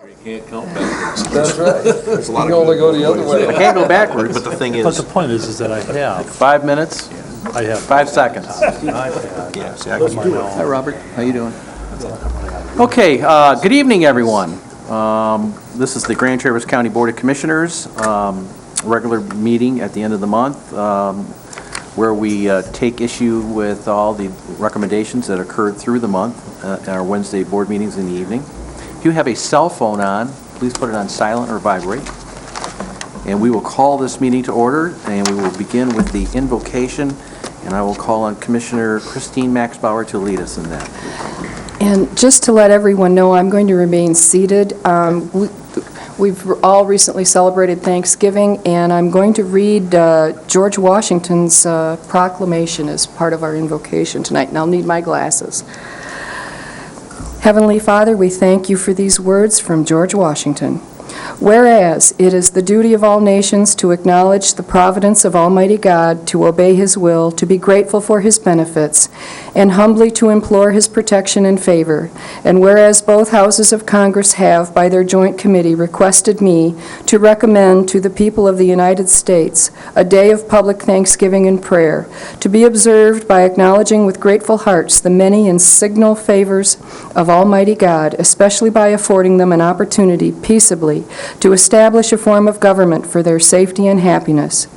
You can't count backwards. That's right. There's a lot You of can only go the other way. I can't go backwards, but the thing But the is, point is that I have 5 minutes, I have 5 seconds. I've had Yeah, see, I can do it. Hi, Robert. How you doing? Okay, good evening, everyone. This is the Grand Traverse County Board of Commissioners, regular meeting at the end of the month, where we take issue with all the recommendations that occurred through the month at our Wednesday board meetings in the evening. If you have a cell phone on, please put it on silent or vibrate. And we will call this meeting to order, and we will begin with the invocation, and I will call on Commissioner Christine Maxbauer to lead us in that. And just to let everyone know, I'm going to remain seated. We've all recently celebrated Thanksgiving, and I'm going to read George Washington's proclamation as part of our invocation tonight, and I'll need my glasses. Heavenly Father, we thank you for these words from George Washington. Whereas it is the duty of all nations to acknowledge the providence of Almighty God, to obey His will, to be grateful for His benefits, and humbly to implore His protection and favor. And whereas both houses of Congress have, by their joint committee, requested me to recommend to the people of the United States a day of public thanksgiving and prayer, to be observed by acknowledging with grateful hearts the many and signal favors of Almighty God, especially by affording them an opportunity peaceably to establish a form of government for their safety and happiness.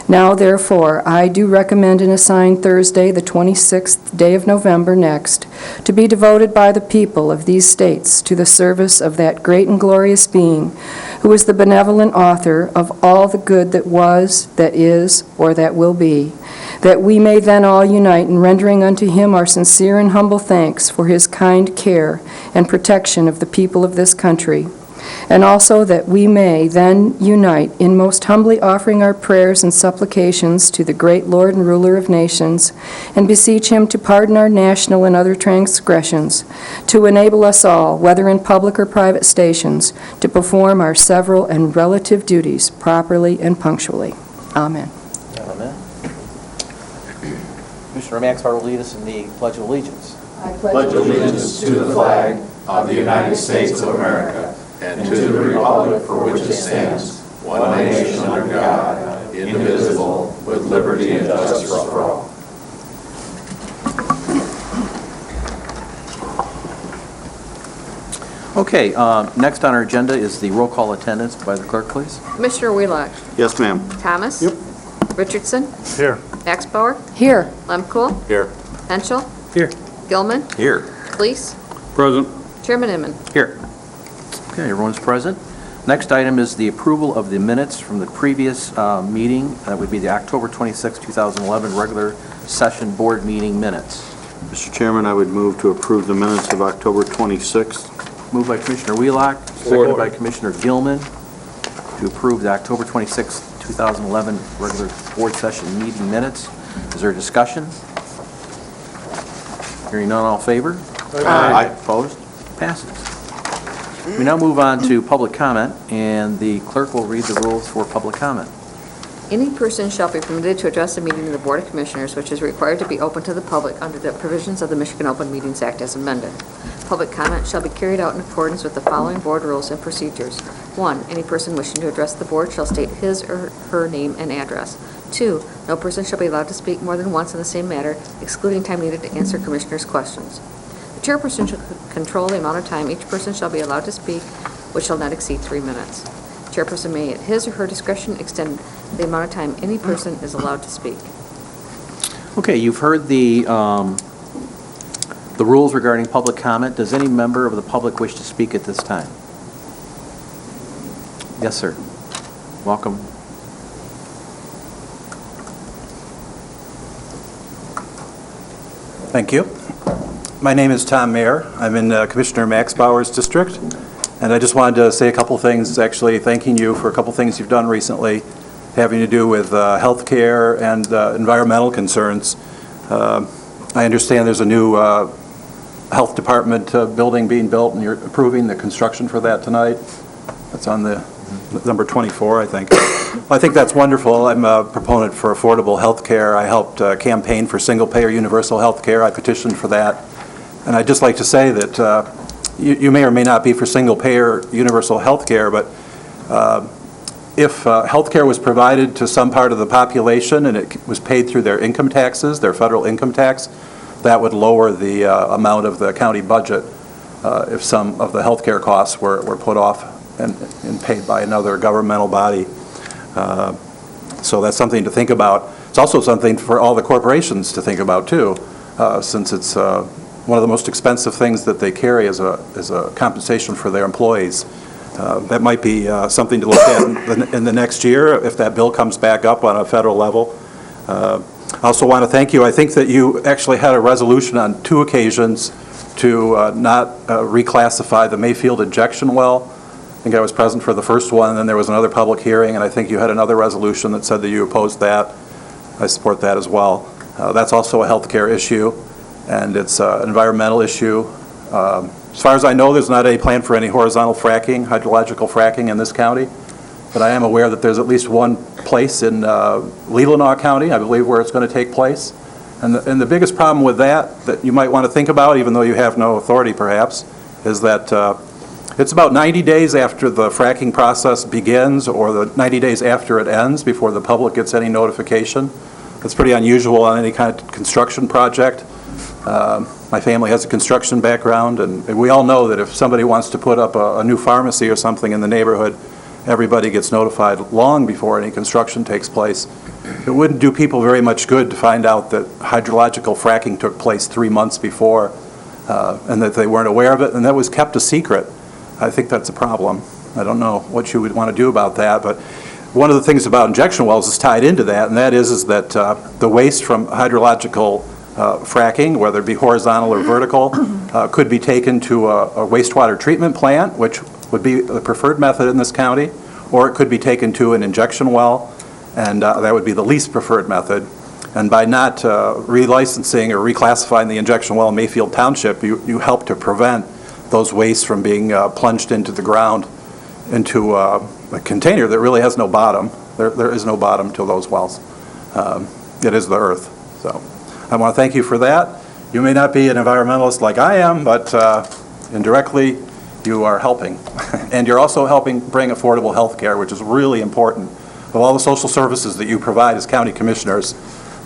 Now, therefore, I do recommend and assign Thursday, the 26th day of November next, to be devoted by the people of these states to the service of that great and glorious being who is the benevolent author of all the good that was, that is, or that will be, that we may then all unite in rendering unto Him our sincere and humble thanks for His kind care and protection of the people of this country. And also that we may then unite in most humbly offering our prayers and supplications to the great Lord and ruler of nations, and beseech Him to pardon our national and other transgressions, to enable us all, whether in public or private stations, to perform our several and relative duties properly and punctually. Amen. Amen. Commissioner Maxbauer will lead us in the Pledge of Allegiance. I pledge allegiance to the flag of the United States of America and to the republic for which it stands, one nation under God, indivisible, with liberty and justice for all. Okay, next on our agenda is the roll call attendance by the clerk, please. Commissioner Wheelock. Yes, ma'am. Thomas. Yep. Richardson. Here. Maxbauer. Here. Lemkool. Here. Henschel. Here. Gilman. Here. Fleece. Present. Chairman Inman. Here. Okay, everyone's present. Next item is the approval of the minutes from the previous meeting. That would be the October 26, 2011 regular session board meeting minutes. Mr. Chairman, I would move to approve the minutes of October 26th. Moved by Commissioner Wheelock, seconded by Commissioner Gilman to approve the October 26, 2011 regular board session meeting minutes. Is there a discussion? Hearing none, all in favor? Aye. Opposed? Passes. We now move on to public comment, and the clerk will read the rules for public comment. Any person shall be permitted to address a meeting of the Board of Commissioners which is required to be open to the public under the provisions of the Michigan Open Meetings Act as amended. Public comment shall be carried out in accordance with the following board rules and procedures. 1. Any person wishing to address the board shall state his or her name and address. 2. No person shall be allowed to speak more than once on the same matter, excluding time needed to answer commissioners' questions. The chairperson shall control the amount of time each person shall be allowed to speak, which shall not exceed 3 minutes. Chairperson may, at his or her discretion, extend the amount of time any person is allowed to speak. Okay, you've heard the rules regarding public comment. Does any member of the public wish to speak at this time? Yes, sir. Welcome. Thank you. My name is Tom Mayer. I'm in Commissioner Maxbauer's district, and I just wanted to say a couple things, actually thanking you for a couple things you've done recently having to do with health care and environmental concerns. I understand there's a new health department building being built, and you're approving the construction for that tonight. That's on the number 24, I think. Well, I think that's wonderful. I'm a proponent for affordable health care. I helped campaign for single-payer universal health care. I petitioned for that. And I'd just like to say that you may or may not be for single-payer universal health care, but if health care was provided to some part of the population and it was paid through their income taxes, their federal income tax, that would lower the amount of the county budget if some of the health care costs were put off and paid by another governmental body. So that's something to think about. It's also something for all the corporations to think about, too, since it's one of the most expensive things that they carry as a compensation for their employees. That might be something to look at in the next year if that bill comes back up on a federal level. I also want to thank you. I think that you actually had a resolution on 2 occasions to not reclassify the Mayfield injection well. I think I was present for the first one, and then there was another public hearing, and I think you had another resolution that said that you opposed that. I support that as well. That's also a health care issue, and it's an environmental issue. As far as I know, there's not any plan for any horizontal fracking, hydrological fracking in this county, but I am aware that there's at least one place in Leelanau County, I believe, where it's going to take place. And the biggest problem with that you might want to think about, even though you have no authority perhaps, is that it's about 90 days after the fracking process begins or the 90 days after it ends before the public gets any notification. That's pretty unusual on any kind of construction project. My family has a construction background, and we all know that if somebody wants to put up a new pharmacy or something in the neighborhood, everybody gets notified long before any construction takes place. It wouldn't do people very much good to find out that hydrological fracking took place 3 months before and that they weren't aware of it, and that was kept a secret. I think that's a problem. I don't know what you would want to do about that, but one of the things about injection wells is tied into that, and that is that the waste from hydrological fracking, whether it be horizontal or vertical, could be taken to a wastewater treatment plant, which would be the preferred method in this county, or it could be taken to an injection well, and that would be the least preferred method. And by not relicensing or reclassifying the injection well in Mayfield Township, you help to prevent those wastes from being plunged into the ground into a container that really has no bottom. There is no bottom to those wells. It is the earth. So I want to thank you for that. You may not be an environmentalist like I am, but indirectly you are helping. And you're also helping bring affordable health care, which is really important. Of all the social services that you provide as county commissioners,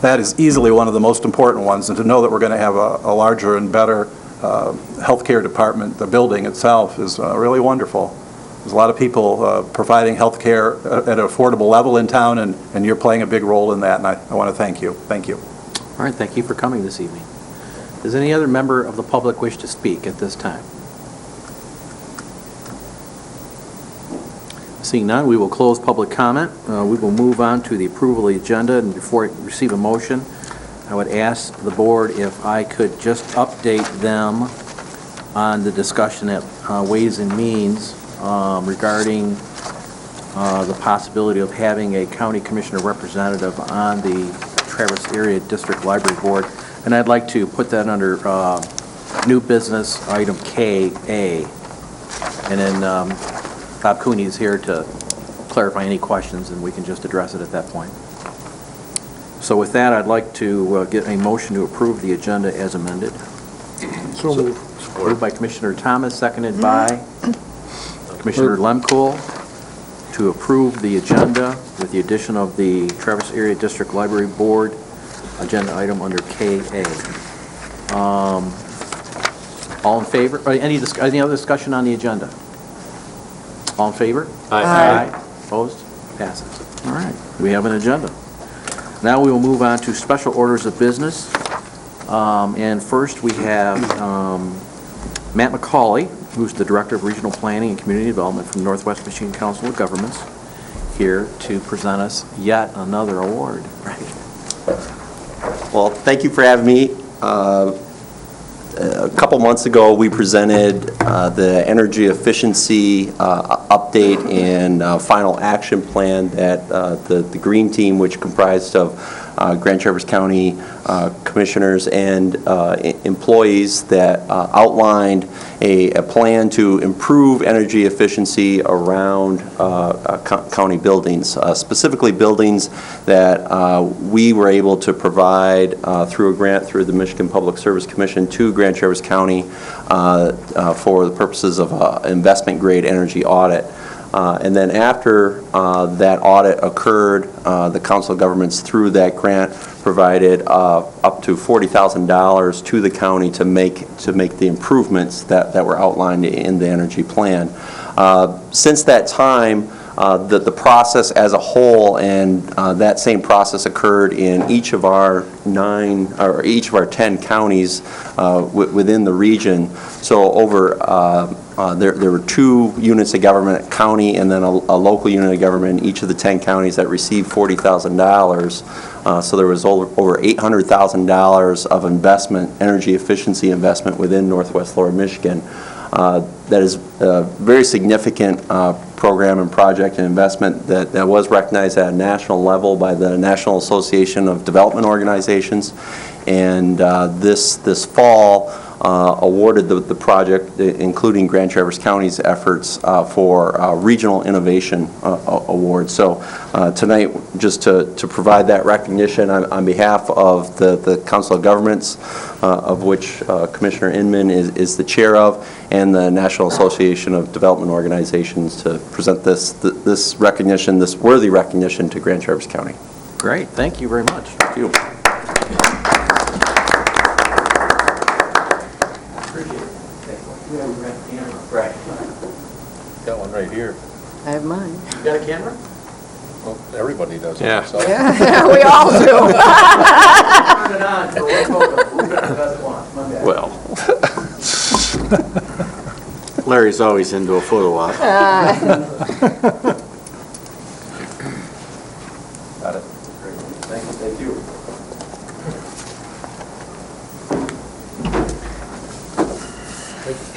that is easily one of the most important ones. And to know that we're going to have a larger and better healthcare department, the building itself, is really wonderful. There's a lot of people providing health care at an affordable level in town, and you're playing a big role in that, and I want to thank you. Thank you. All right, thank you for coming this evening. Does any other member of the public wish to speak at this time? Seeing none, we will close public comment. We will move on to the approval of the agenda, and before I receive a motion, I would ask the board if I could just update them on the discussion at Ways and Means regarding the possibility of having a county commissioner representative on the Traverse Area District Library Board. And I'd like to put that under new business item KA. And then Bob Cooney is here to clarify any questions, and we can just address it at that point. So with that, I'd like to get a motion to approve the agenda as amended. So moved. Moved by Commissioner Thomas, seconded by Commissioner Lemkool, to approve the agenda with the addition of the Traverse Area District Library Board agenda item under KA. All in favor? Any other discussion on the agenda? All in favor? Aye. Opposed? Passes. All right, we have an agenda. Now we will move on to special orders of business. And first we have Matt McCauley, who's the Director of Regional Planning and Community Development from Northwest Michigan Council of Governments, here to present us yet another award. Well, thank you for having me. A couple months ago, we presented the energy efficiency update and final action plan that the Green Team, which comprised of Grand Traverse County commissioners and employees that outlined a plan to improve energy efficiency around county buildings, specifically buildings that we were able to provide through a grant through the Michigan Public Service Commission to Grand Traverse County for the purposes of investment-grade energy audit. And then after that audit occurred, the Council of Governments, through that grant, provided up to $40,000 to the county to make the improvements that were outlined in the energy plan. Since that time, the process as a whole, and that same process occurred in each of our 10 counties within the region. So there were 2 units of government, county and then a local unit of government in each of the 10 counties that received $40,000. So there was over $800,000 of investment, energy efficiency investment within Northwest Lower Michigan. That is a very significant program and project and investment that was recognized at a national level by the National Association of Development Organizations. And this fall awarded the project, including Grand Traverse County's efforts, for Regional Innovation Award. So tonight, just to provide that recognition on behalf of the Council of Governments, of which Commissioner Inman is the chair of, and the National Association of Development Organizations, to present this recognition, this worthy recognition, to Grand Traverse County. Great, thank you very much. Thank you. Got one right here. I have mine. You got a camera? Well, everybody does. Yeah. So. We all do. Turn it on for one photo. Who doesn't want? Monday. Well, Larry's always into a photo op. Got it. Great. Thank you.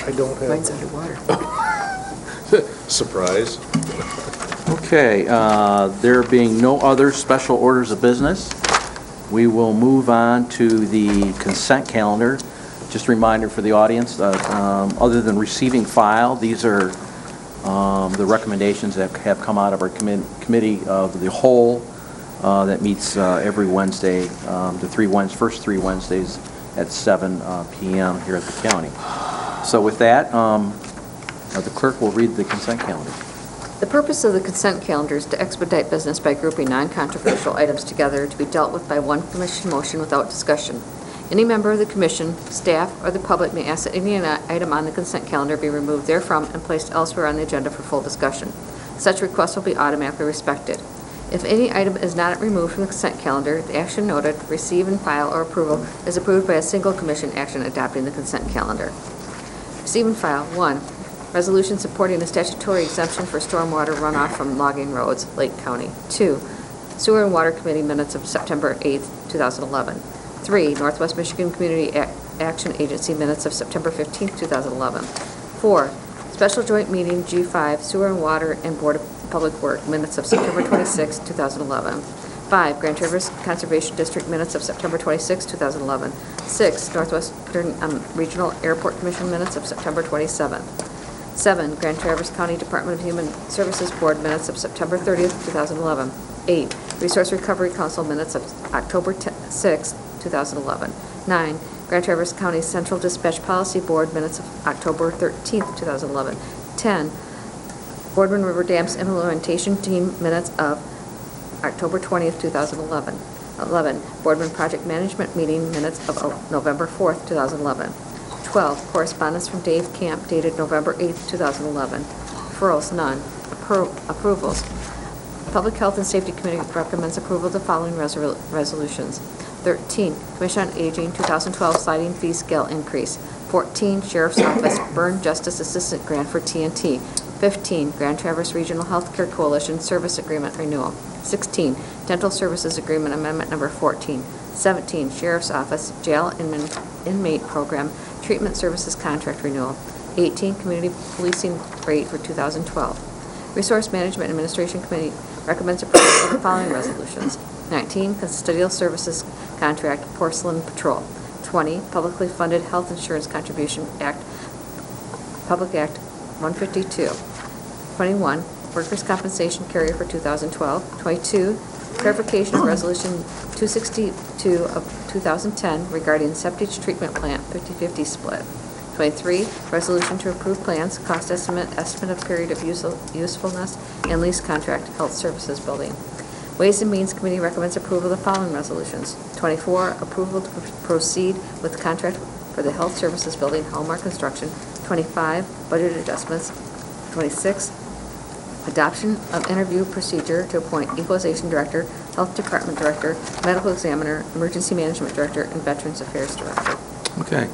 I don't Mine's have. underwater. Surprise. Okay, there being no other special orders of business, we will move on to the consent calendar. Just a reminder for the audience, other than receiving file, these are the recommendations that have come out of our committee of the whole that meets every Wednesday, the first three Wednesdays at 7 p.m. here at the county. So with that, the clerk will read the consent calendar. The purpose of the consent calendar is to expedite business by grouping non-controversial items together to be dealt with by one commission motion without discussion. Any member of the commission, staff, or the public may ask that any item on the consent calendar be removed therefrom and placed elsewhere on the agenda for full discussion. Such requests will be automatically respected. If any item is not removed from the consent calendar, the action noted, receive and file or approval, is approved by a single commission action adopting the consent calendar. Receive and file. 1. Resolution supporting the statutory exemption for stormwater runoff from logging roads, Lake County. 2. Sewer and Water Committee minutes of September 8, 2011. 3. Northwest Michigan Community Action Agency minutes of September 15, 2011. 4. Special Joint Meeting G5, Sewer and Water and Board of Public Work minutes of September 26, 2011. 5. Grand Traverse Conservation District minutes of September 26, 2011. 6. Northwestern Regional Airport Commission minutes of September 27. 7. Grand Traverse County Department of Human Services Board minutes of September 30, 2011. 8. Resource Recovery Council minutes of October 6, 2011. 9. Grand Traverse County Central Dispatch Policy Board minutes of October 13, 2011. 10. Boardman River Dams Implementation Team minutes of October 20, 2011. 11. Boardman Project Management Meeting minutes of November 4, 2011. 12. Correspondence from Dave Camp dated November 8, 2011. Referrals, none. Approvals. Public Health and Safety Committee recommends approval of the following resolutions. 13. Commission on Aging 2012 sliding fee scale increase. 14. Sheriff's Office Burn Justice Assistant Grant for TNT. 15. Grand Traverse Regional Healthcare Coalition Service Agreement Renewal. 16. Dental Services Agreement Amendment Number 14. 17. Sheriff's Office Jail Inmate Program Treatment Services Contract Renewal. 18. Community Policing Rate for 2012. Resource Management Administration Committee recommends approval of the following resolutions. 19, custodial services contract, Porcelain Patrol. 20, publicly funded health insurance contribution act, Public Act 152. 21, workers' compensation carrier for 2012. 22, clarification of Resolution 262 of 2010 regarding septic treatment plant 50/50 split. 23, resolution to approve plans, cost estimate of period of usefulness, and lease contract, health services building. Ways and Means Committee recommends approval of the following resolutions. 24, approval to proceed with contract for the health services building, Hallmark Construction. 25, budget adjustments. 26, adoption of interview procedure to appoint equalization director, health department director, medical examiner, emergency management director, and veterans affairs director. Okay.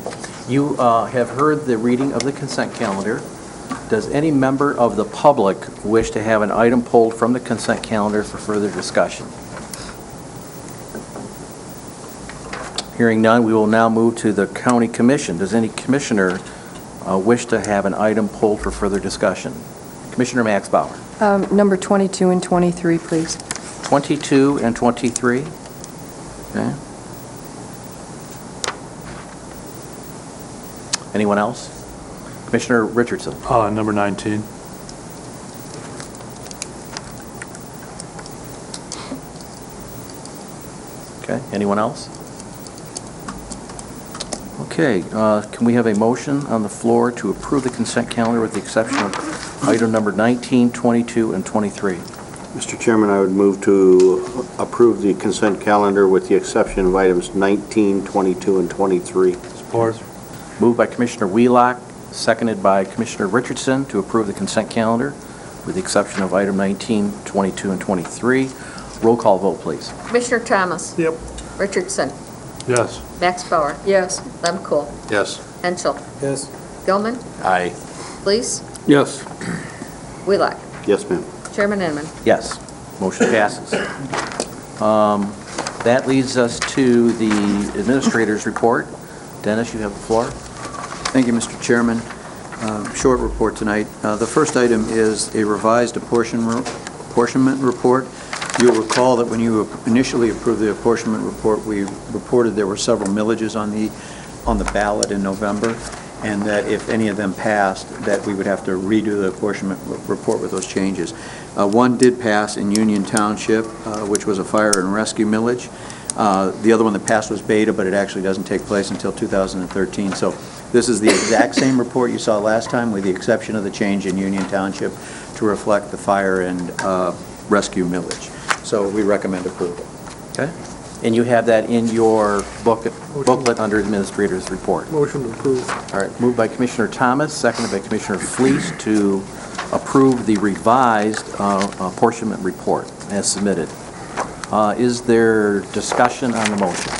You have heard the reading of the consent calendar. Does any member of the public wish to have an item pulled from the consent calendar for further discussion? Hearing none, we will now move to the county commission. Does any commissioner wish to have an item pulled for further discussion? Commissioner Max Bauer. Number 22 and 23, please. 22 and 23. Okay. Anyone else? Commissioner Richardson. Number 19. Okay. Anyone else? Okay. Can we have a motion on the floor to approve the consent calendar with the exception of item number 19, 22, and 23? Mr. Chairman, I would move to approve the consent calendar with the exception of items 19, 22, and 23. Support. Moved by Commissioner Wheelock, seconded by Commissioner Richardson to approve the consent calendar with the exception of item 19, 22, and 23. Roll call vote, please. Commissioner Thomas. Yep. Richardson. Yes. Max Bauer. Yes. Lemkool. Yes. Henschel. Yes. Gilman. Aye. Fleece. Yes. Wheelock. Yes, ma'am. Chairman Inman. Yes. Motion passes. That leads us to the administrator's report. Dennis, you have the floor. Thank you, Mr. Chairman. Short report tonight. The first item is a revised apportionment report. You'll recall that when you initially approved the apportionment report, we reported there were several millages on the ballot in November, and that if any of them passed, that we would have to redo the apportionment report with those changes. One did pass in Union Township, which was a fire and rescue millage. The other one that passed was Beta, but it actually doesn't take place until 2013. So this is the exact same report you saw last time, with the exception of the change in Union Township to reflect the fire and rescue millage. So we recommend approval. Okay. And you have that in your booklet under administrator's report. Motion to approve. All right. Moved by Commissioner Thomas, seconded by Commissioner Fleece to approve the revised apportionment report as submitted. Is there discussion on the motion?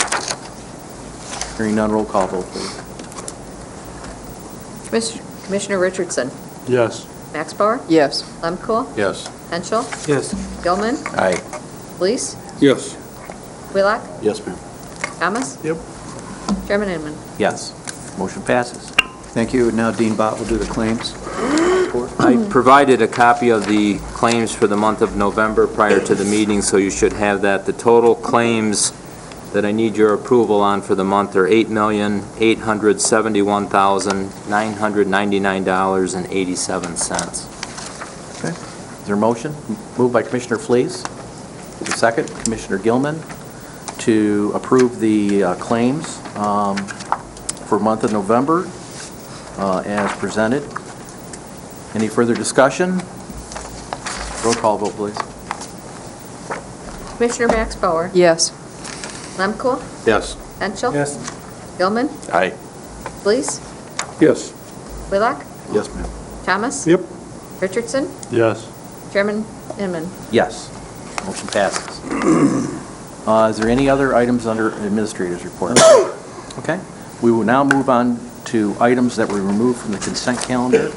Hearing none, roll call vote, please. Commissioner Richardson. Yes. Max Bauer. Yes. Lemkool. Yes. Henschel. Yes. Gilman. Aye. Fleece. Yes. Wheelock. Yes, ma'am. Thomas. Yep. Chairman Inman. Yes. Motion passes. Thank you. Now Dean Bott will do the claims. I provided a copy of the claims for the month of November prior to the meeting, so you should have that. The total claims that I need your approval on for the month are $8,871,999.87. Okay. Is there a motion? Moved by Commissioner Fleece. The second, Commissioner Gilman, to approve the claims for month of November as presented. Any further discussion? Roll call vote, please. Commissioner Max Bauer. Yes. Lemkool. Yes. Henschel. Yes. Gilman. Aye. Fleece. Yes. Wheelock. Yes, ma'am. Thomas. Yep. Richardson. Yes. Chairman Inman. Yes. Motion passes. Is there any other items under administrator's report? Okay. We will now move on to items that were removed from the consent calendar.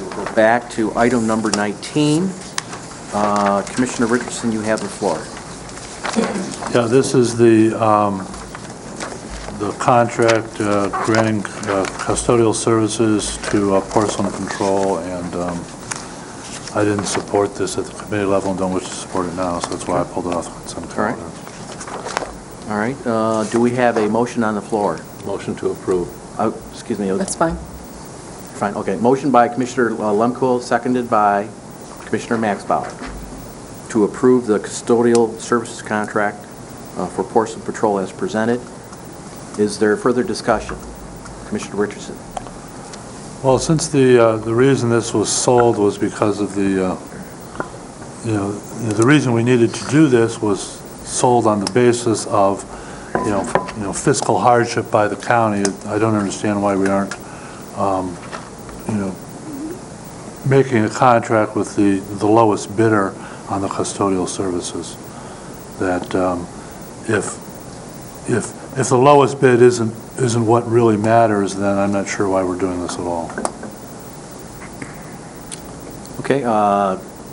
We'll go back to item number 19. Commissioner Richardson, you have the floor. Yeah, this is the contract granting custodial services to Porcelain Control, and I didn't support this at the committee level and don't wish to support it now, so that's why I pulled it off the consent All right. calendar. All right, do we have a motion on the floor? Motion to approve. Excuse me. That's fine. Fine, okay. Motion by Commissioner Lemkool, seconded by Commissioner Maxbauer, to approve the custodial services contract for Portsmouth Patrol as presented. Is there further discussion? Commissioner Richardson. Well, since the reason this was sold was because of the reason we needed to do this was sold on the basis of, fiscal hardship by the county. I don't understand why we aren't, making a contract with the lowest bidder on the custodial services. That if the lowest bid isn't what really matters, then I'm not sure why we're doing this at all. Okay,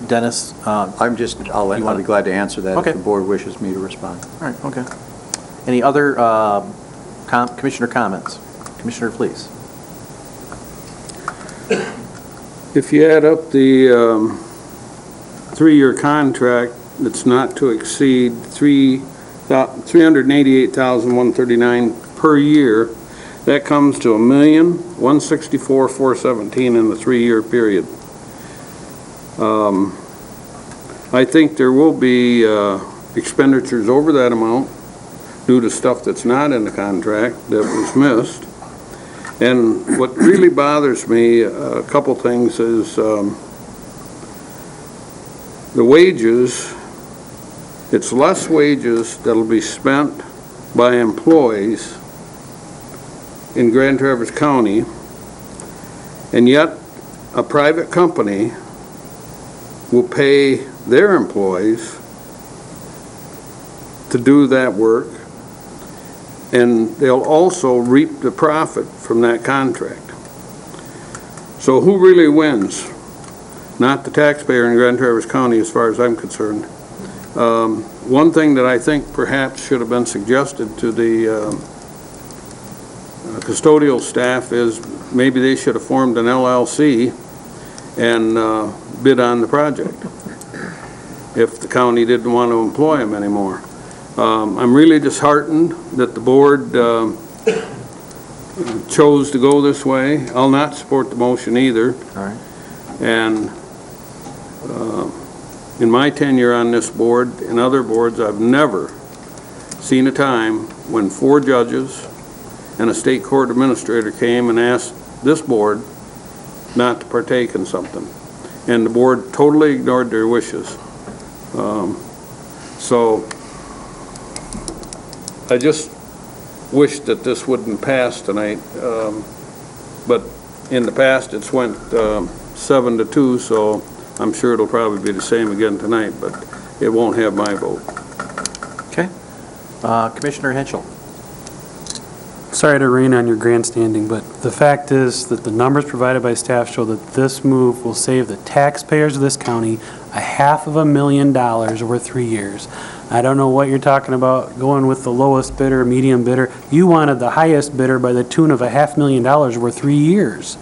Dennis, all I'll be glad to answer that Okay. if the board wishes me to respond. right, okay. Any other commissioner comments? Commissioner, please. If you add up the three-year contract, that's not to exceed $388,139 per year, that comes to $1,164,417 in the three-year period. I think there will be expenditures over that amount due to stuff that's not in the contract that was missed. And what really bothers me, a couple things, is the wages. It's less wages that'll be spent by employees in Grand Traverse County, and yet a private company will pay their employees to do that work, and they'll also reap the profit from that contract. So who really wins? Not the taxpayer in Grand Traverse County, as far as I'm concerned. One thing that I think perhaps should have been suggested to the custodial staff is maybe they should have formed an LLC and bid on the project if the county didn't want to employ them anymore. I'm really disheartened that the board chose to go this way. I'll not support the motion either. All right. And in my tenure on this board and other boards, I've never seen a time when 4 judges and a state court administrator came and asked this board not to partake in something. And the board totally ignored their wishes. So I just wish that this wouldn't pass tonight. But in the past, it's went 7-2, so I'm sure it'll probably be the same again tonight, but it won't have my vote. Okay. Commissioner Henschel. Sorry to rain on your grandstanding, but the fact is that the numbers provided by staff show that this move will save the taxpayers of this county $500,000 over 3 years. I don't know what you're talking about, going with the lowest bidder, medium bidder. You wanted the highest bidder by the tune of $500,000 over 3 years.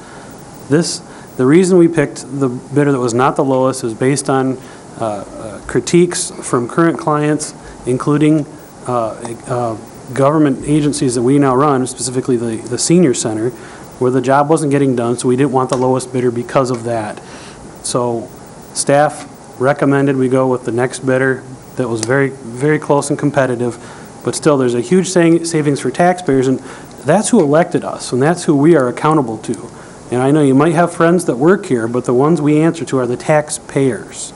The reason we picked the bidder that was not the lowest is based on critiques from current clients, including government agencies that we now run, specifically the senior center, where the job wasn't getting done, so we didn't want the lowest bidder because of that. So staff recommended we go with the next bidder that was very, very close and competitive, but still there's a huge savings for taxpayers, and that's who elected us, and that's who we are accountable to. And I know you might have friends that work here, but the ones we answer to are the taxpayers.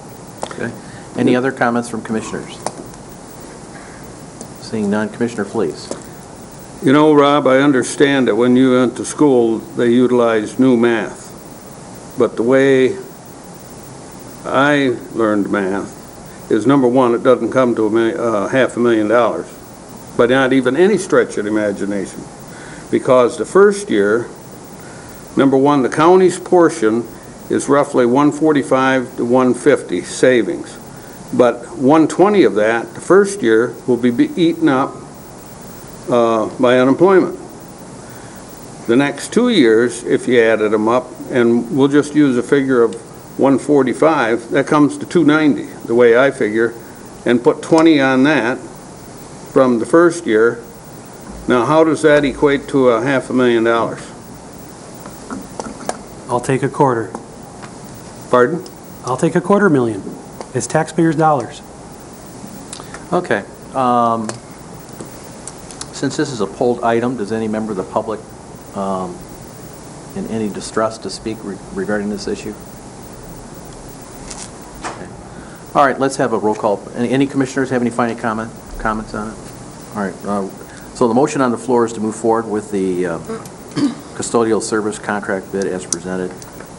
Okay. Any other comments from commissioners? Seeing none, Commissioner Flees. You know, Rob, I understand that when you went to school, they utilized new math. But the way I learned math is, number one, it doesn't come to $500,000, but not even any stretch of the imagination. Because the first year, number one, the county's portion is roughly 145 to 150 savings. But 120 of that, the first year, will be eaten up by unemployment. The next 2 years, if you added them up, and we'll just use a figure of 145, that comes to 290, the way I figure, and put 20 on that, from the first year. Now, how does that equate to $500,000? I'll take a quarter. Pardon? I'll take $250,000. It's taxpayers' dollars. Okay. Since this is a pulled item, does any member of the public in any distress to speak regarding this issue? Okay. All right, let's have a roll call. Any commissioners have any final comments on it? All right. So the motion on the floor is to move forward with the custodial service contract bid as presented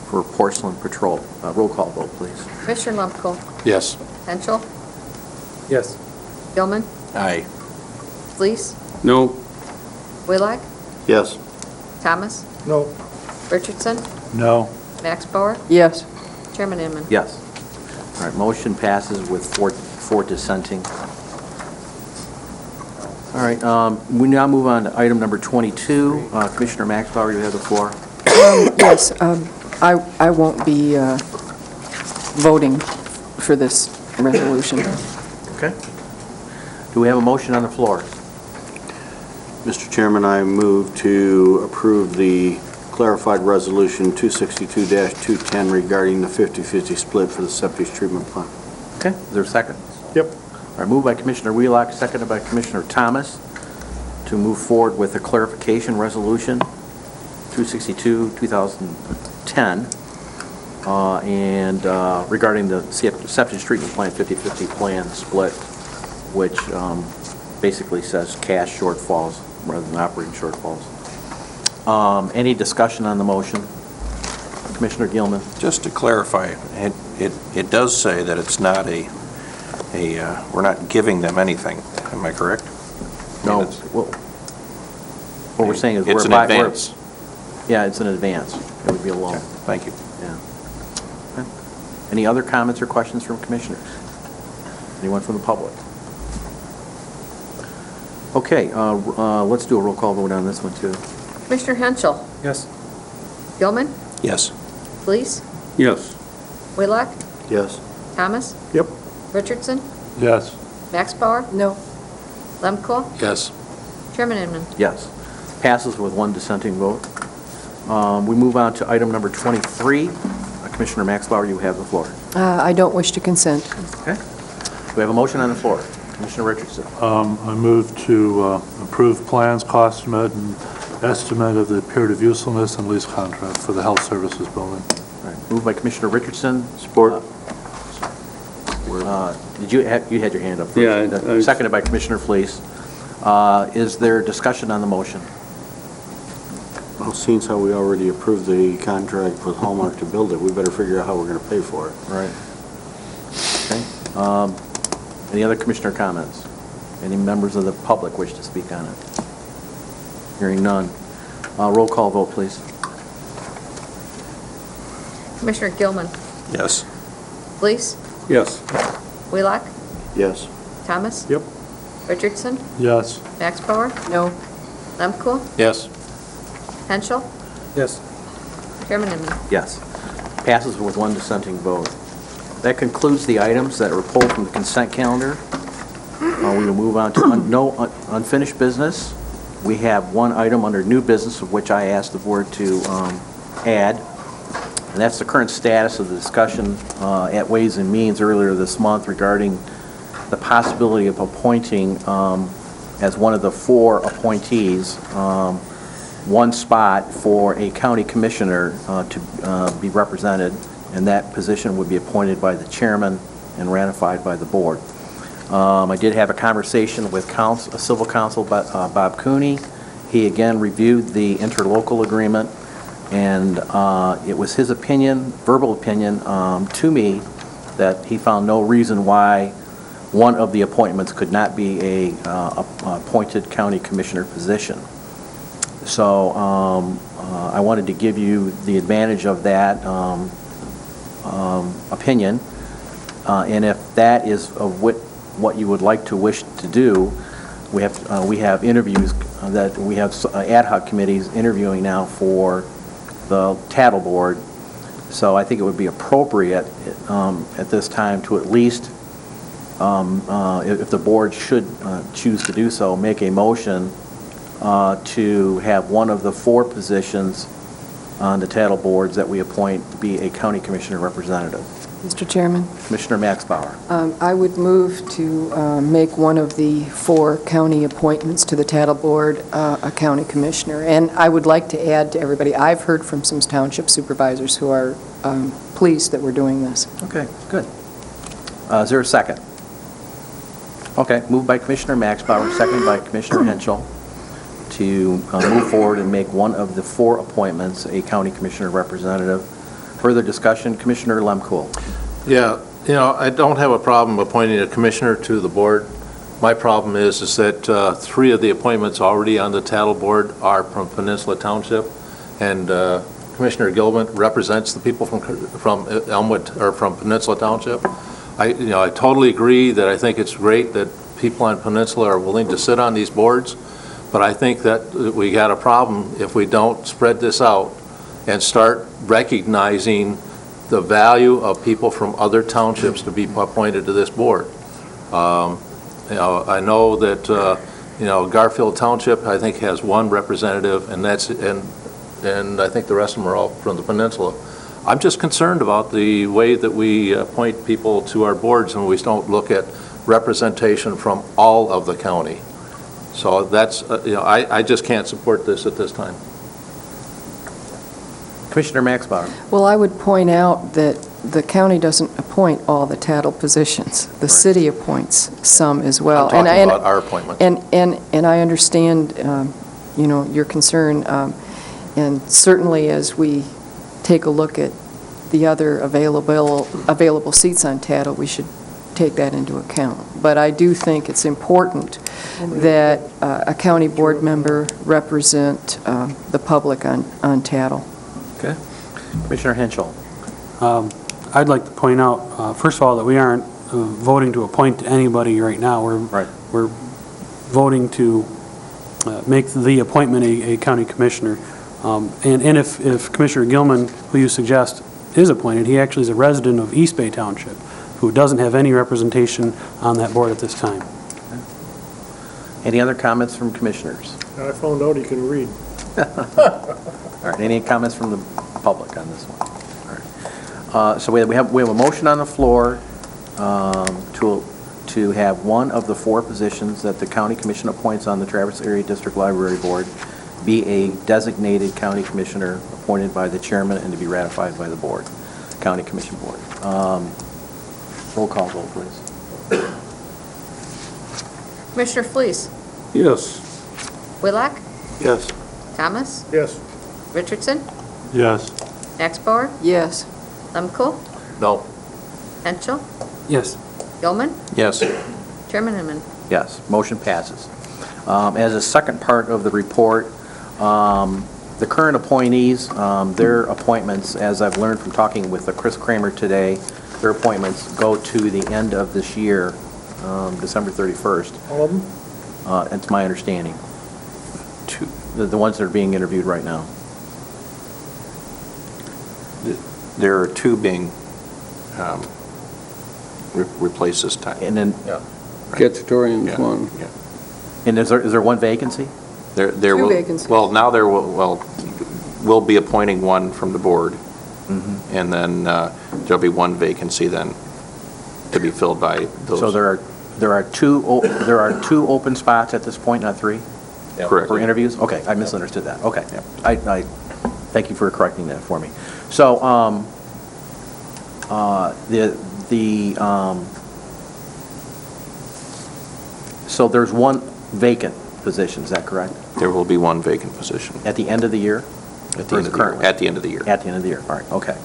for Porcelain Patrol. Roll call vote, please. Commissioner Lomco? Yes. Henschel? Yes. Gilman? Aye. Fleece? No. Wheelock? Yes. Thomas? No. Richardson? No. Max Bauer? Yes. Chairman Inman. Yes. All right, motion passes with four dissenting. All right, we now move on to item number 22. Commissioner Max Bauer, you have the floor. Yes, I won't be voting for this resolution. Okay. Do we have a motion on the floor? Mr. Chairman, I move to approve the clarified resolution 262-210 regarding the 50/50 split for the septic treatment plant. Okay, is there a second? Yep. All right, moved by Commissioner Wheelock, seconded by Commissioner Thomas to move forward with a clarification resolution, 262-2010, and regarding the septic treatment plant 50/50 plan split, which basically says cash shortfalls rather than operating shortfalls. Any discussion on the motion? Commissioner Gilman? Just to clarify, it does say that it's not we're not giving them anything. Am I correct? No. Well, what we're saying is It's an we're advance. Yeah, it's an advance. It would be a loan. Okay, thank you. Yeah. Okay. Any other comments or questions from commissioners? Anyone from the public? Okay, let's do a roll call vote on this one, too. Commissioner Henschel? Yes. Gilman? Yes. Fleece? Yes. Wheelock? Yes. Thomas? Yep. Richardson? Yes. Max Bauer? No. Lemko? Yes. Chairman Inman. Yes. Passes with one dissenting vote. We move on to item number 23. Commissioner Max Bauer, you have the floor. I don't wish to consent. Okay. We have a motion on the floor. Commissioner Richardson. I move to approve plans, cost estimate, and estimate of the period of usefulness and lease contract for the health services building. All right. Moved by Commissioner Richardson. Support. Did you had your hand up first? Yeah, Seconded by Commissioner Fleece. Is there discussion on the motion? Well, seeing how we already approved the contract with Hallmark to build it, we better figure out how we're going to pay for it. Right. Okay. Any other commissioner comments? Any members of the public wish to speak on it? Hearing none. Roll call vote, please. Commissioner Gilman? Yes. Fleece? Yes. Wheelock? Yes. Thomas? Yep. Richardson? Yes. Max Bauer? No. Lemko? Yes. Henschel? Yes. Chairman Inman. Yes. Passes with one dissenting vote. That concludes the items that are pulled from the consent calendar. We will move on to unfinished business. We have one item under new business of which I asked the board to add, and that's the current status of the discussion at Ways and Means earlier this month regarding the possibility of appointing, as one of the 4 appointees, one spot for a county commissioner to be represented, and that position would be appointed by the chairman and ratified by the board. I did have a conversation with civil counsel Bob Cooney. He again reviewed the interlocal agreement, and it was his opinion, verbal opinion, to me, that he found no reason why one of the appointments could not be a appointed county commissioner position. So I wanted to give you the advantage of that opinion, and if that is of what you would like to wish to do, we have interviews that we have ad hoc committees interviewing now for the Tattle Board. So I think it would be appropriate at this time to at least if the board should choose to do so, make a motion to have one of the 4 positions on the title boards that we appoint be a county commissioner representative. Mr. Chairman, Commissioner Max Bauer. I would move to make one of the 4 county appointments to the Tattle Board a county commissioner. And I would like to add to everybody, I've heard from some township supervisors who are pleased that we're doing this. Okay, good. Is there a second? Okay, moved by Commissioner Max Bauer, seconded by Commissioner Henschel to move forward and make one of the 4 appointments a county commissioner representative. Further discussion, Commissioner Lemkool. Yeah, I don't have a problem appointing a commissioner to the board. My problem is that 3 of the appointments already on the Tattle Board are from Peninsula Township, and Commissioner Gilman represents the people from Elmwood, or from Peninsula Township. I totally agree that I think it's great that people on Peninsula are willing to sit on these boards, but I think that we got a problem if we don't spread this out and start recognizing the value of people from other townships to be appointed to this board. I know that Garfield Township, I think, has 1 representative, and I think the rest of them are all from the Peninsula. I'm just concerned about the way that we appoint people to our boards, and we don't look at representation from all of the county. So that's, I just can't support this at this time. Commissioner Max Bauer. Well, I would point out that the county doesn't appoint all the Tattle positions. The city appoints some as well. I'm talking about our appointment. And I understand, your concern, and certainly as we take a look at the other available seats on Tattle, we should take that into account. But I do think it's important that a county board member represent the public on Tattle. Okay. Commissioner Henschel. I'd like to point out, first of all, that we aren't voting to appoint anybody right now. We're voting to make the appointment a county commissioner. And if Commissioner Gilman, who you suggest is appointed, he actually is a resident of East Bay Township, who doesn't have any representation on that board at this time. Any other comments from commissioners? I found out he can read. All right, any comments from the public on this one? All right. So we have a motion on the floor to have one of the 4 positions that the county commission appoints on the Traverse Area District Library Board be a designated county commissioner appointed by the chairman and to be ratified by the board, county commission board. Roll call vote, please. Commissioner Fleece? Yes. Whitlock? Yes. Thomas? Yes. Richardson? Yes. Axbauer? Yes. Lemkool? No. Henschel? Yes. Gilman? Yes. Chairman Inman. Yes, motion passes. As a second part of the report, the current appointees, their appointments, as I've learned from talking with Chris Kramer today, their appointments go to the end of this year, December 31st. All of them? It's my understanding. The ones that are being interviewed right now. There are 2 being replaced this time. And then, Catchatorian's one. Yeah. and is there 1 vacancy? There 2 will, vacancies. well, now there will, we'll be appointing 1 from the board, and then there'll be 1 vacancy then to be filled by those. So there are 2 open spots at this point, not 3? Correct. For interviews? Okay, I misunderstood that. Okay. I thank you for correcting that for me. So, so there's 1 vacant position, is that correct? There will be 1 vacant position. At the end of the year? At the end of the year. At the end of the year. At the end of the year, all right, okay.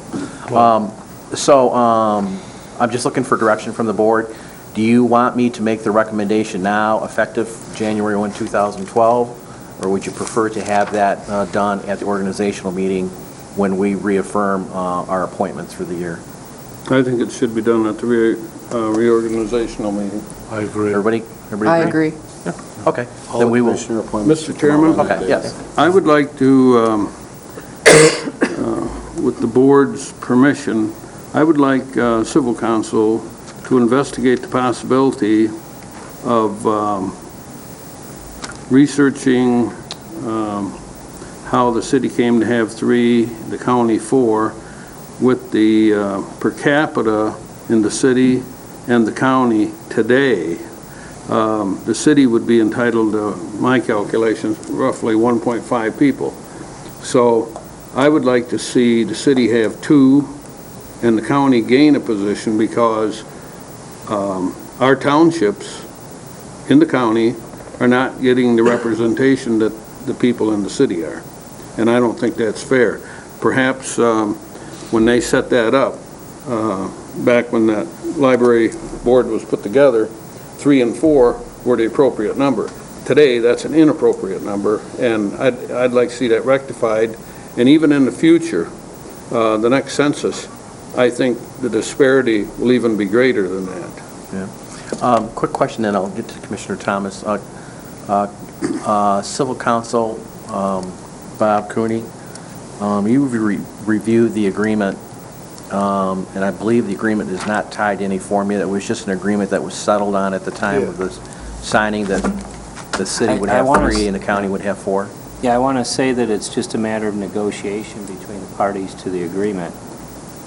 I'm just looking for direction from the board. Do you want me to make the recommendation now, effective January 1, 2012? Or would you prefer to have that done at the organizational meeting when we reaffirm our appointments for the year? I think it should be done at the reorganizational meeting. I agree. Everybody I agree. Okay, then we will. Mr. Chairman? Okay, yes. I would like to, with the board's permission, I would like civil counsel to investigate the possibility of researching how the city came to have 3, the county 4, with the per capita in the city and the county today. The city would be entitled to, my calculations, roughly 1.5 people. So I would like to see the city have 2 and the county gain a position, because our townships in the county are not getting the representation that the people in the city are. And I don't think that's fair. Perhaps when they set that up, back when that library board was put together, 3 and 4 were the appropriate number. Today, that's an inappropriate number, and I'd like to see that rectified. And even in the future, the next census, I think the disparity will even be greater than that. Yeah. Quick question, then I'll get to Commissioner Thomas. Civil Counsel Bob Cooney, you reviewed the agreement, and I believe the agreement is not tied to any formula. It was just an agreement that was settled on at the time of the signing, that the city would have 3 and the county would have 4. Yeah, I want to say that it's just a matter of negotiation between the parties to the agreement,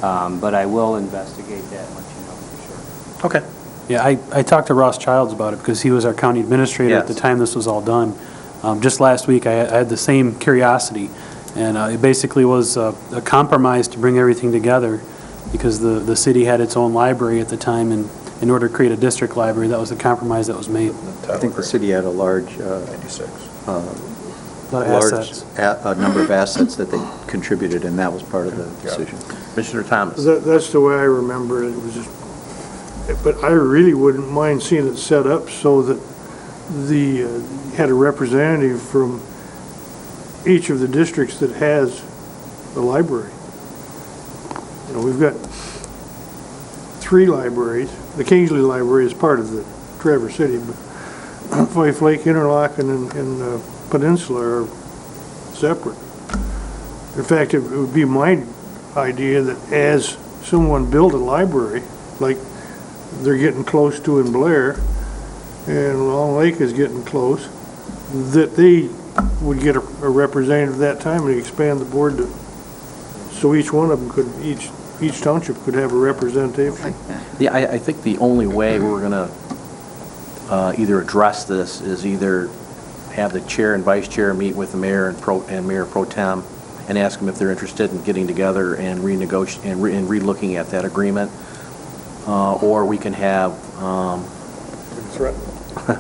but I will investigate that and let you know for sure. Okay. Yeah, I talked to Ross Childs about it because he was our county administrator at the time this was all done. Just last week, I had the same curiosity, and it basically was a compromise to bring everything together, because the city had its own library at the time, and in order to create a district library, that was the compromise that was made. I think the city had a large, number of assets that they contributed, and that was part of the decision. Commissioner Thomas. That's the way I remember it. It was just, but I really wouldn't mind seeing it set up so that had a representative from each of the districts that has the library. You know, we've got 3 libraries. The Kingsley Library is part of the Traverse City, but Fife Lake, Interlochen, and Peninsula are separate. In fact, it would be my idea that as someone built a library, like they're getting close to in Blair, and Long Lake is getting close, that they would get a representative that time and expand the board to, so each one of them could, each township could have a representation. Yeah, I think the only way we're going to either address this is either have the chair and vice chair meet with the mayor and Mayor Pro Tem and ask them if they're interested in getting together and renegotiate and re-looking at that agreement, or we can have.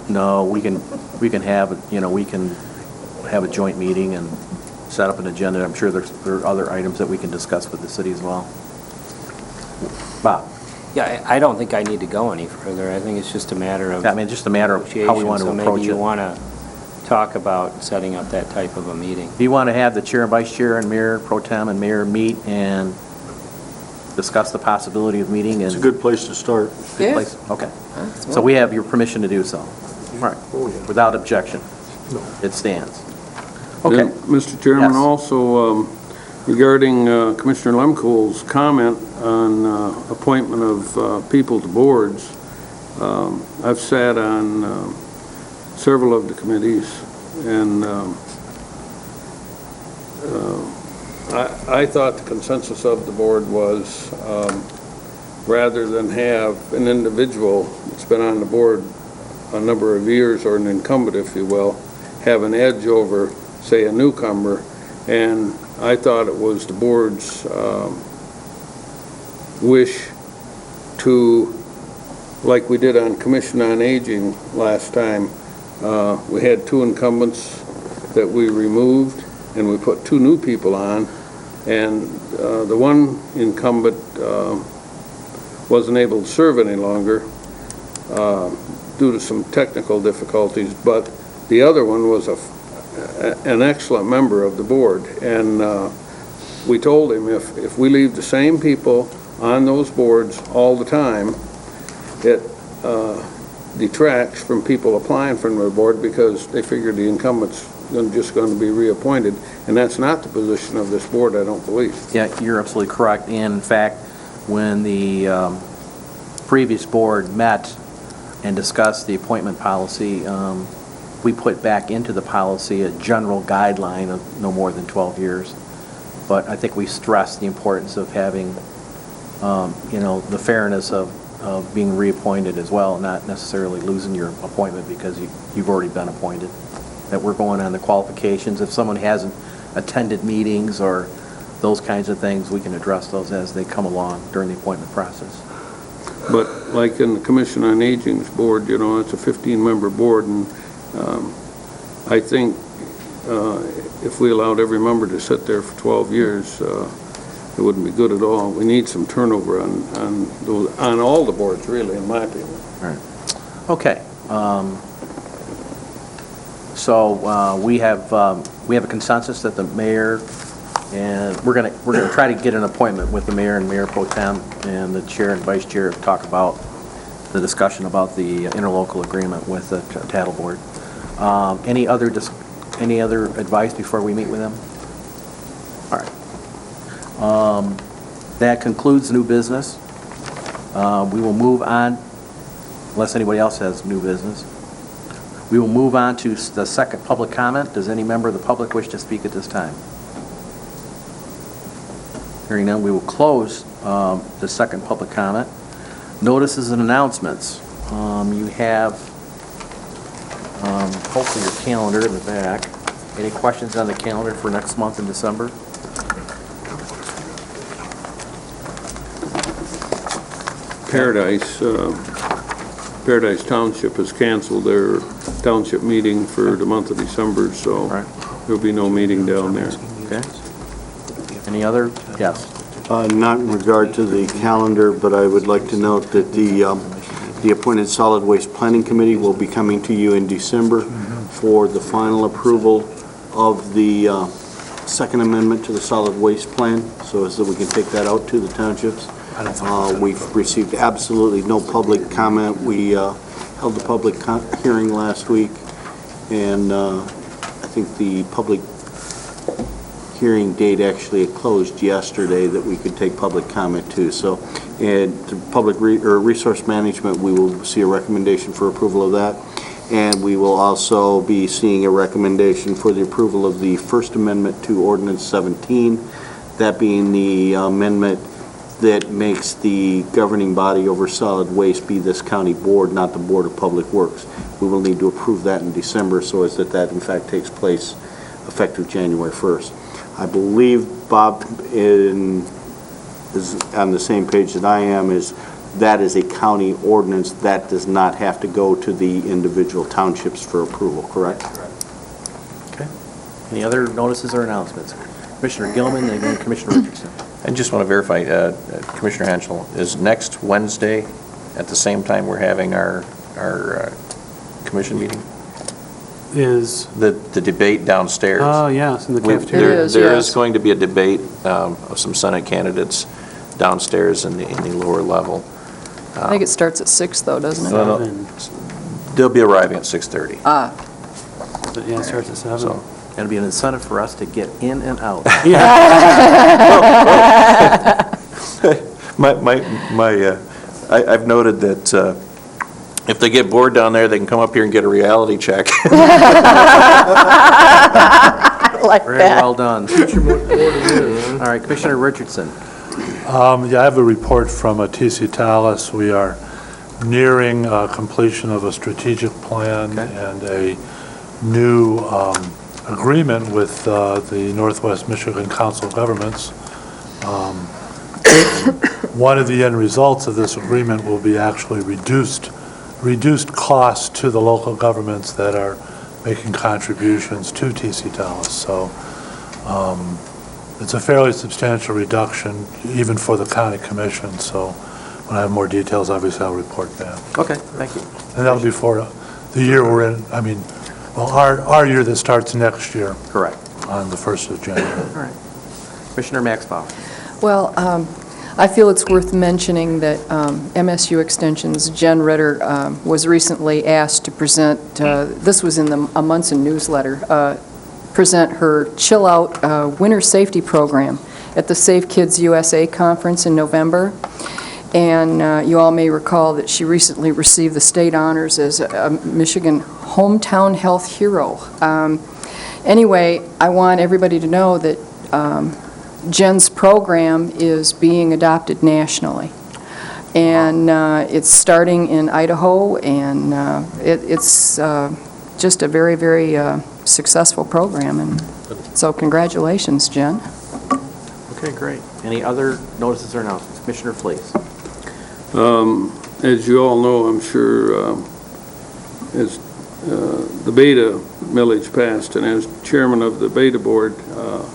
No, we can have, we can have a joint meeting and set up an agenda. I'm sure there are other items that we can discuss with the city as well. Bob? Yeah, I don't think I need to go any further. I think it's just a matter of just a matter of how we want to approach it. So maybe you want to talk about setting up that type of a meeting. Do you want to have the chair and vice chair and Mayor Pro Tem and Mayor meet and discuss the possibility of meeting? It's a good place to start. Good place? Okay. So we have your permission to do so. All right. Without objection. No. It stands. Okay. Then, Mr. Chairman, Yes. also regarding Commissioner Lemkool's comment on appointment of people to boards, I've sat on several of the committees, and I thought the consensus of the board was rather than have an individual that's been on the board a number of years, or an incumbent, if you will, have an edge over, say, a newcomer. And I thought it was the board's wish to, like we did on Commission on Aging last time, we had 2 incumbents that we removed, and we put 2 new people on, and the one incumbent wasn't able to serve any longer due to some technical difficulties, but the other one was an excellent member of the board, and we told him if we leave the same people on those boards all the time, it detracts from people applying for the board, because they figure the incumbent's just going to be reappointed, and that's not the position of this board, I don't believe. Yeah, you're absolutely correct. And in fact, when the previous board met and discussed the appointment policy, we put back into the policy a general guideline of no more than 12 years. But I think we stressed the importance of having, the fairness of being reappointed as well, not necessarily losing your appointment because you've already been appointed. That we're going on the qualifications. If someone hasn't attended meetings or those kinds of things, we can address those as they come along during the appointment process. But like in the Commission on Aging's board, it's a 15-member board, and I think if we allowed every member to sit there for 12 years, it wouldn't be good at all. We need some turnover on all the boards, really, in my opinion. All right. Okay. So we have a consensus that the mayor, and we're gonna try to get an appointment with the mayor and Mayor Pro Tem and the chair and vice chair to talk about the discussion about the interlocal agreement with the Tattle Board. Any other advice before we meet with them? All right. That concludes new business. We will move on, unless anybody else has new business. We will move on to the second public comment. Does any member of the public wish to speak at this time? Hearing none, we will close the second public comment. Notices and announcements. You have hopefully your calendar in the back. Any questions on the calendar for next month in December? Paradise Township has canceled their township meeting for the month of December, so there'll be no meeting down there. Okay. Any other? Yes. Not in regard to the calendar, but I would like to note that the appointed Solid Waste Planning Committee will be coming to you in December for the final approval of the Second Amendment to the Solid Waste Plan, so as that we can take that out to the townships. We've received absolutely no public comment. We held a public hearing last week, and I think the public hearing date actually closed yesterday that we could take public comment to. So, and the Public Resource Management, we will see a recommendation for approval of that, and we will also be seeing a recommendation for the approval of the First Amendment to Ordinance 17, that being the amendment that makes the governing body over solid waste be this county board, not the Board of Public Works. We will need to approve that in December so as that in fact takes place effective January 1st. I believe Bob is on the same page that I am, that is a county ordinance that does not have to go to the individual townships for approval, correct? Correct. Okay. Any other notices or announcements? Commissioner Gilman and then Commissioner Richardson. I just want to verify, Commissioner Henschel, is next Wednesday at the same time we're having our commission meeting? Is the debate downstairs? Oh, yes, in the cafeteria. There is going to be a debate of some Senate candidates downstairs in the lower level. I think it starts at 6, though, doesn't it? No, they'll be arriving at 6:30. Ah. Yeah, it starts at 7. So, it'll be an incentive for us to get in and out. I've noted that if they get bored down there, they can come up here and get a reality check. Like Very that. well done. All right, Commissioner Richardson. Yeah, I have a report from TC Tallis. We are nearing completion of a strategic plan and a new agreement with the Northwest Michigan Council of Governments. One of the end results of this agreement will be actually reduced costs to the local governments that are making contributions to TC Tallis. So it's a fairly substantial reduction, even for the county commission. So when I have more details, obviously I'll report back. Okay, thank you. And that'll be for the year we're in, our year that starts next year. Correct. On the 1st of January. All right. Commissioner Max Bauer. Well, I feel it's worth mentioning that MSU Extension's Jen Ritter was recently asked to present, this was in a Munson newsletter, present her Chill Out Winter Safety Program at the Safe Kids USA Conference in November. And you all may recall that she recently received the state honors as a Michigan Hometown Health Hero. Anyway, I want everybody to know that Jen's program is being adopted nationally. And it's starting in Idaho, and it's just a very, very successful program. And so congratulations, Jen. Okay, great. Any other notices or announcements? Commissioner Flees. As you all know, I'm sure, as the Beta millage passed, and as chairman of the Beta board,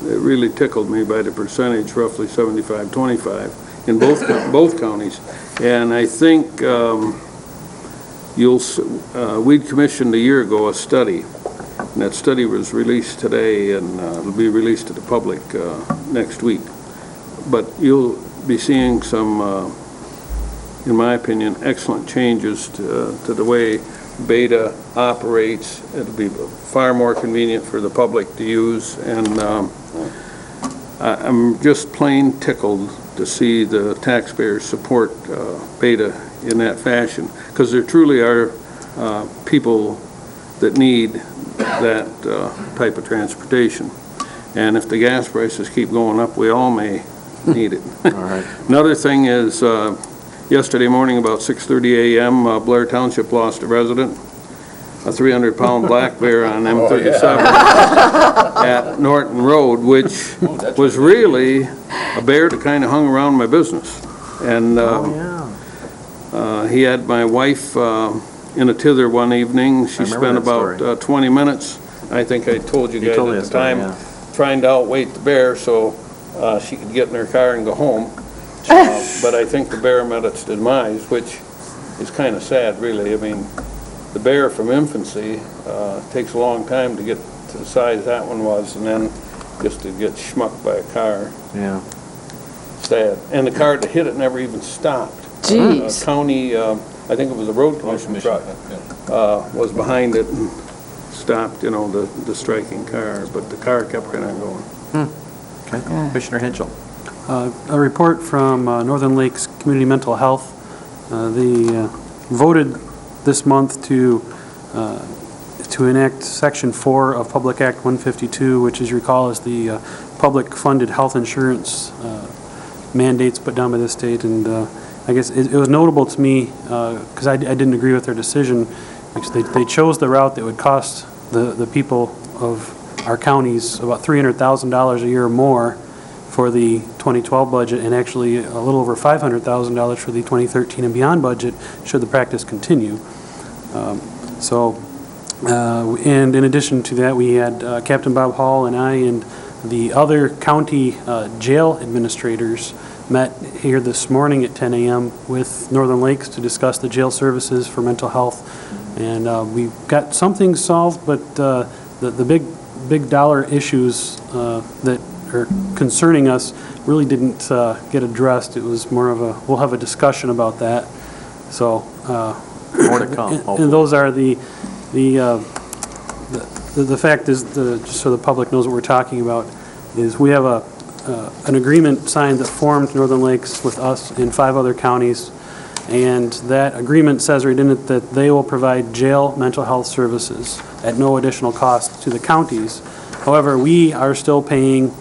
it really tickled me by the percentage, roughly 75-25, in both counties. And I think we'd commissioned a year ago a study, and that study was released today, and it'll be released to the public next week. But you'll be seeing some, in my opinion, excellent changes to the way Beta operates. It'll be far more convenient for the public to use, and I'm just plain tickled to see the taxpayers support Beta in that fashion, because there truly are people that need that type of transportation. And if the gas prices keep going up, we all may need it. All right. Another thing is, yesterday morning about 6:30 a.m., Blair Township lost a resident, a 300-pound black bear on M37 at Norton Road, which was really a bear that kind of hung around my business. And he had my wife in a tither one evening. She spent about 20 minutes, I think I told you guys at the time, trying to outweight the bear so she could get in her car and go home. But I think the bear met its demise, which is kind of sad, really. I mean, the bear from infancy takes a long time to get to the size that one was, and then just to get schmucked by a car. Yeah. Sad. And the car that hit it never even stopped. Jeez. County, I think it was a road commission truck, was behind it and stopped, you know, the striking car, but the car kept right on going. Okay. Commissioner Henschel. A report from Northern Lakes Community Mental Health. They voted this month to enact Section 4 of Public Act 152, which, as you recall, is the public-funded health insurance mandates put down by the state. And I guess it was notable to me, because I didn't agree with their decision, because they chose the route that would cost the people of our counties about $300,000 a year more for the 2012 budget, and actually a little over $500,000 for the 2013 and beyond budget, should the practice continue. And in addition to that, we had Captain Bob Hall and I and the other county jail administrators met here this morning at 10 a.m. with Northern Lakes to discuss the jail services for mental health. And we got some things solved, but the big dollar issues that are concerning us really didn't get addressed. It was more of a, we'll have a discussion about that. So, more to come. And those are the fact is, just so the public knows what we're talking about, is we have an agreement signed that formed Northern Lakes with us and 5 other counties, and that agreement says right in it that they will provide jail mental health services at no additional cost to the counties. However, we are still paying,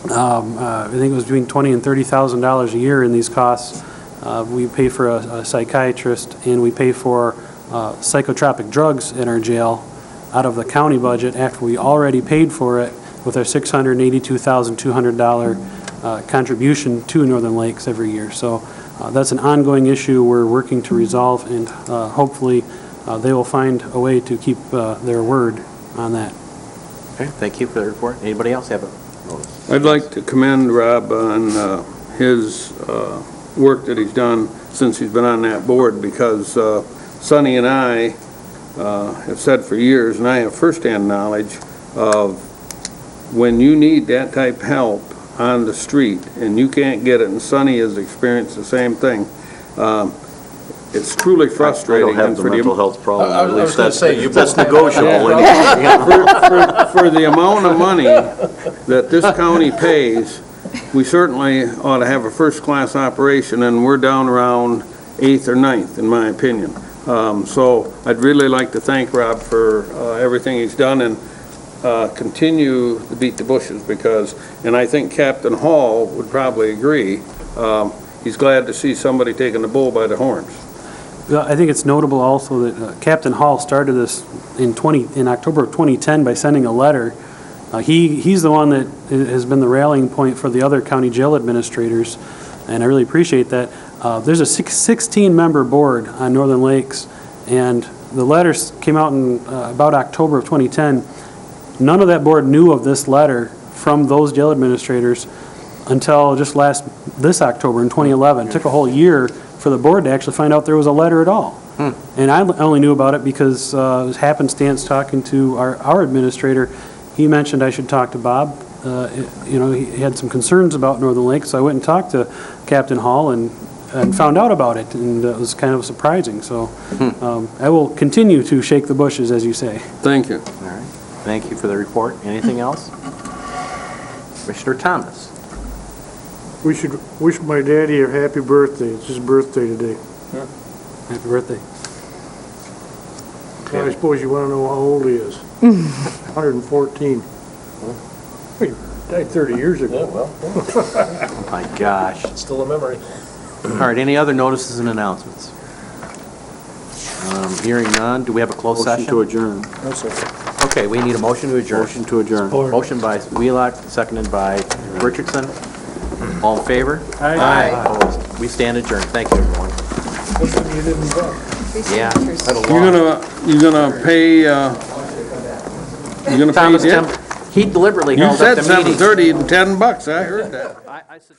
I think it was between $20,000 and $30,000 a year in these costs. We pay for a psychiatrist, and we pay for psychotropic drugs in our jail out of the county budget after we already paid for it with our $682,200 contribution to Northern Lakes every year. So that's an ongoing issue we're working to resolve, and hopefully they will find a way to keep their word on that. Okay, thank you for the report. Anybody else have a notice? I'd like to commend Rob on his work that he's done since he's been on that board, because Sonny and I have said for years, and I have firsthand knowledge of when you need that type of help on the street and you can't get it, and Sonny has experienced the same thing. It's truly frustrating. I don't have the mental health problem. I was gonna say, you that's both have- negotiable. For the amount of money that this county pays we certainly ought to have a first-class operation, and we're down around 8th or 9th, in my opinion. So I'd really like to thank Rob for everything he's done, and continue to beat the bushes, because, and I think Captain Hall would probably agree, he's glad to see somebody taking the bull by the horns. Well, I think it's notable also that Captain Hall started this in October of 2010 by sending a letter. He's the one that has been the rallying point for the other county jail administrators, and I really appreciate that. There's a 16-member board on Northern Lakes, and the letters came out in about October of 2010. None of that board knew of this letter from those jail administrators until just this October in 2011. It took a whole year for the board to actually find out there was a letter at all. And I only knew about it because it was happenstance talking to our administrator. He mentioned I should talk to Bob. He had some concerns about Northern Lakes, so I went and talked to Captain Hall and found out about it, and it was kind of surprising. So I will continue to shake the bushes, as you say. Thank you. All right. Thank you for the report. Anything else? Commissioner Thomas. We should wish my daddy a happy birthday. It's his birthday today. Happy birthday. I suppose you want to know how old he is. 114. He died 30 years ago. Oh, my gosh. Still a memory. All right, any other notices and announcements? Hearing none, do we have a closed Motion session? to adjourn. No, sir. Okay, we need a motion to adjourn. Motion to adjourn. Motion by Wheelock, seconded by Richardson. All in favor? Aye. Opposed? We stand adjourned. Thank you, everyone. You didn't vote. Yeah. You're gonna pay, you're gonna pay Thomas Dick? Kemp, he deliberately You held up said the meeting. 7:30 and $10, I heard that. I said.